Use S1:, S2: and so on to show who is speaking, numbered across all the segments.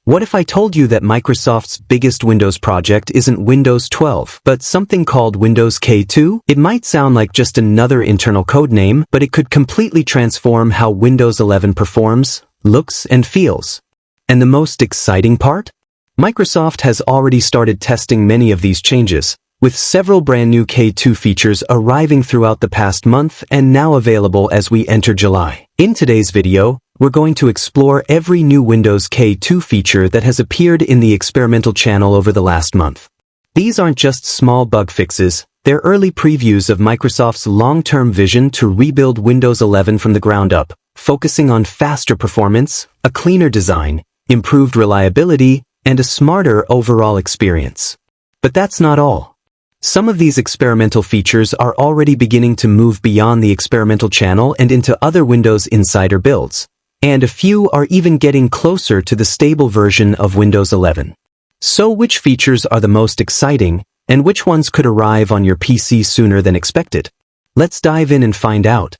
S1: What if I told you that Microsoft's biggest Windows project isn't Windows 12, but something called Windows K2? It might sound like just another internal code name, but it could completely transform how Windows 11 performs, looks, and feels. And the most exciting part? Microsoft has already started testing many of these changes, with several brand new K2 features arriving throughout the past month and now available as we enter July. In today's video, we're going to explore every new Windows K2 feature that has appeared in the experimental channel over the last month. These aren't just small bug fixes, they're early previews of Microsoft's long-term vision to rebuild Windows 11 from the ground up, focusing on faster performance, a cleaner design, improved reliability, and a smarter overall experience. But that's not all. Some of these experimental features are already beginning to move beyond the experimental channel and into other Windows Insider builds, and a few are even getting closer to the stable version of Windows 11. So which features are the most exciting, and which ones could arrive on your PC sooner than expected? Let's dive in and find out.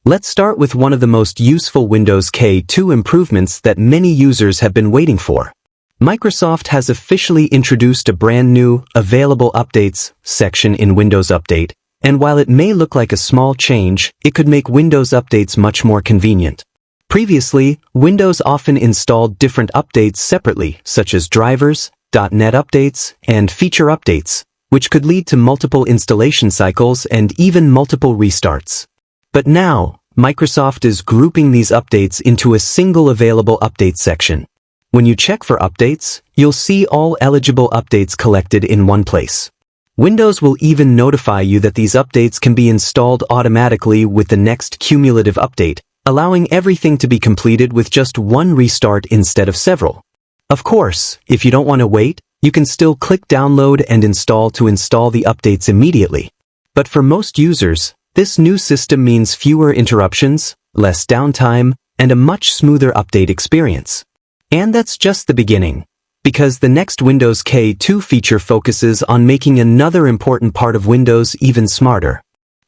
S1: Let's start with one of the most useful Windows K2 improvements that many users have been waiting for. Microsoft has officially introduced a brand new Available Updates section in Windows Update, and while it may look like a small change, it could make Windows updates much more convenient. Previously, Windows often installed different updates separately, such as drivers, .NET updates, and feature updates, which could lead to multiple installation cycles and even multiple restarts. But now, Microsoft is grouping these updates into a single Available Updates section. When you check for updates, you'll see all eligible updates collected in one place. Windows will even notify you that these updates can be installed automatically with the next cumulative update, allowing everything to be completed with just one restart instead of several. Of course, if you don't want to wait, you can still click Download and Install to install the updates immediately. But for most users, this new system means fewer interruptions, less downtime, and a much smoother update experience. And that's just the beginning, because the next Windows K2 feature focuses on making another important part of Windows even smarter.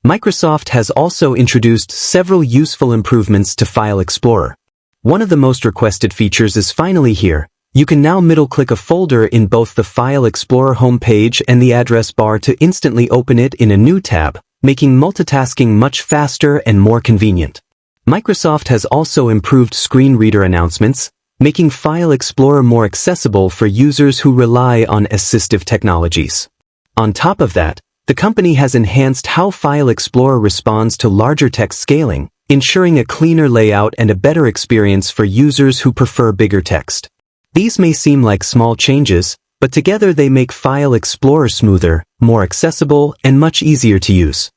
S1: Microsoft has also introduced several useful improvements to File Explorer. One of the most requested features is finally here. You can now middle-click a folder in both the File Explorer homepage and the address bar to instantly open it in a new tab, making multitasking much faster and more convenient. Microsoft has also improved screen reader announcements, making File Explorer more accessible for users who rely on assistive technologies. On top of that, the company has enhanced how File Explorer responds to larger text scaling, ensuring a cleaner layout and a better experience for users who prefer bigger text. These may seem like small changes, but together they make File Explorer smoother, more accessible, and much easier to use.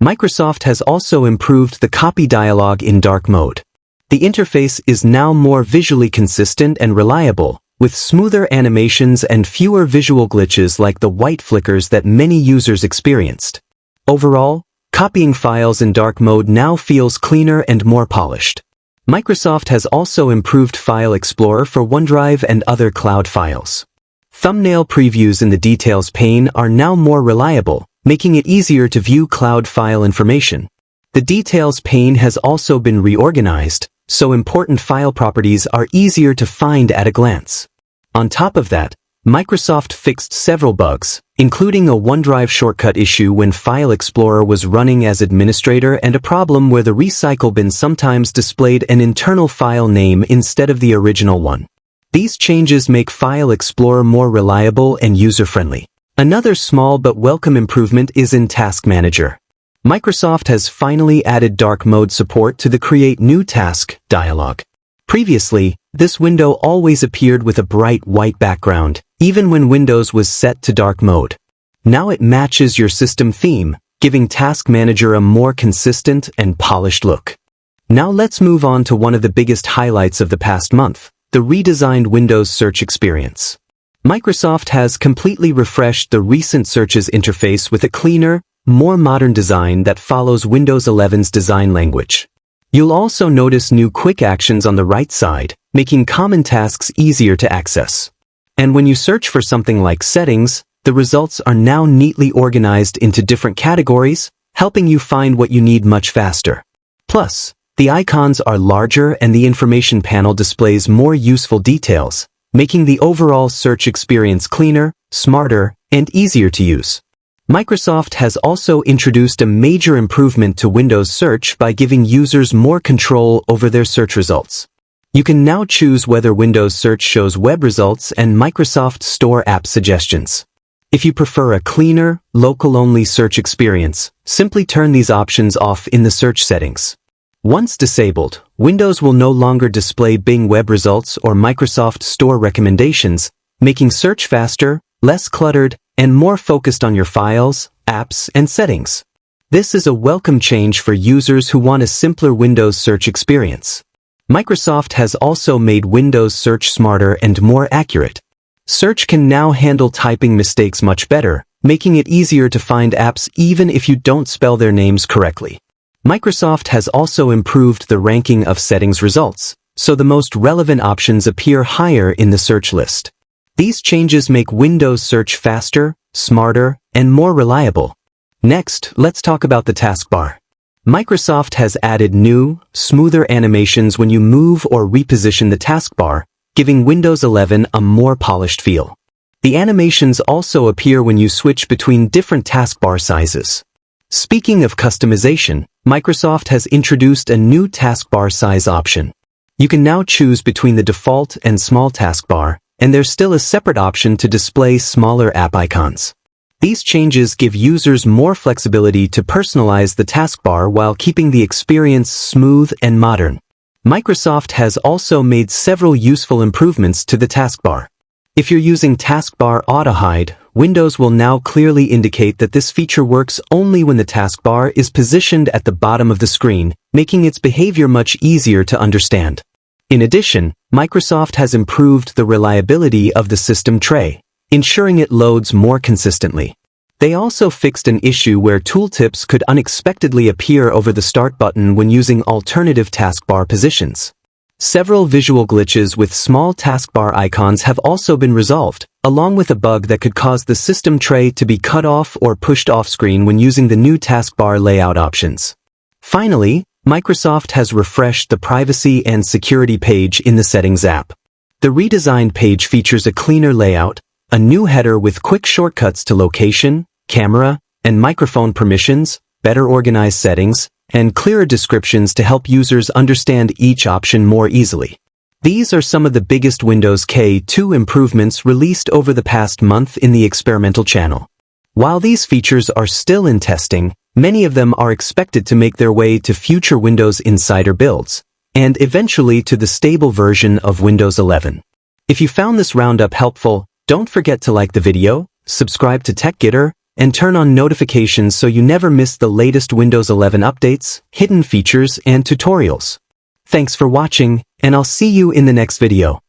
S1: Microsoft has also improved the copy dialog in dark mode. The interface is now more visually consistent and reliable, with smoother animations and fewer visual glitches like the white flickers that many users experienced. Overall, copying files in dark mode now feels cleaner and more polished. Microsoft has also improved File Explorer for OneDrive and other cloud files. Thumbnail previews in the Details pane are now more reliable, making it easier to view cloud file information. The Details pane has also been reorganized, so important file properties are easier to find at a glance. On top of that, Microsoft fixed several bugs, including a OneDrive shortcut issue when File Explorer was running as administrator and a problem where the recycle bin sometimes displayed an internal file name instead of the original one. These changes make File Explorer more reliable and user-friendly. Another small but welcome improvement is in Task Manager. Microsoft has finally added dark mode support to the Create New Task dialog. Previously, this window always appeared with a bright white background, even when Windows was set to dark mode. Now it matches your system theme, giving Task Manager a more consistent and polished look. Now let's move on to one of the biggest highlights of the past month, the redesigned Windows search experience. Microsoft has completely refreshed the recent searches interface with a cleaner, more modern design that follows Windows 11's design language. You'll also notice new quick actions on the right side, making common tasks easier to access. And when you search for something like settings, the results are now neatly organized into different categories, helping you find what you need much faster. Plus, the icons are larger and the information panel displays more useful details, making the overall search experience cleaner, smarter, and easier to use. Microsoft has also introduced a major improvement to Windows Search by giving users more control over their search results. You can now choose whether Windows Search shows web results and Microsoft Store app suggestions. If you prefer a cleaner, local-only search experience, simply turn these options off in the search settings. Once disabled, Windows will no longer display Bing web results or Microsoft Store recommendations, making search faster, less cluttered, and more focused on your files, apps, and settings. This is a welcome change for users who want a simpler Windows search experience. Microsoft has also made Windows Search smarter and more accurate. Search can now handle typing mistakes much better, making it easier to find apps even if you don't spell their names correctly. Microsoft has also improved the ranking of settings results, so the most relevant options appear higher in the search list. These changes make Windows Search faster, smarter, and more reliable. Next, let's talk about the taskbar. Microsoft has added new, smoother animations when you move or reposition the taskbar, giving Windows 11 a more polished feel. The animations also appear when you switch between different taskbar sizes. Speaking of customization, Microsoft has introduced a new taskbar size option. You can now choose between the default and small taskbar, and there's still a separate option to display smaller app icons. These changes give users more flexibility to personalize the taskbar while keeping the experience smooth and modern. Microsoft has also made several useful improvements to the taskbar. If you're using Taskbar Auto Hide, Windows will now clearly indicate that this feature works only when the taskbar is positioned at the bottom of the screen, making its behavior much easier to understand. In addition, Microsoft has improved the reliability of the system tray, ensuring it loads more consistently. They also fixed an issue where tooltips could unexpectedly appear over the Start button when using alternative taskbar positions. Several visual glitches with small taskbar icons have also been resolved, along with a bug that could cause the system tray to be cut off or pushed off screen when using the new taskbar layout options. Finally, Microsoft has refreshed the privacy and security page in the Settings app. The redesigned page features a cleaner layout, a new header with quick shortcuts to location, camera, and microphone permissions, better organized settings, and clearer descriptions to help users understand each option more easily. These are some of the biggest Windows K2 improvements released over the past month in the experimental channel. While these features are still in testing, many of them are expected to make their way to future Windows Insider builds, and eventually to the stable version of Windows 11. If you found this roundup helpful, don't forget to like the video, subscribe to TechGetter, and turn on notifications so you never miss the latest Windows 11 updates, hidden features, and tutorials. Thanks for watching, and I'll see you in the next video.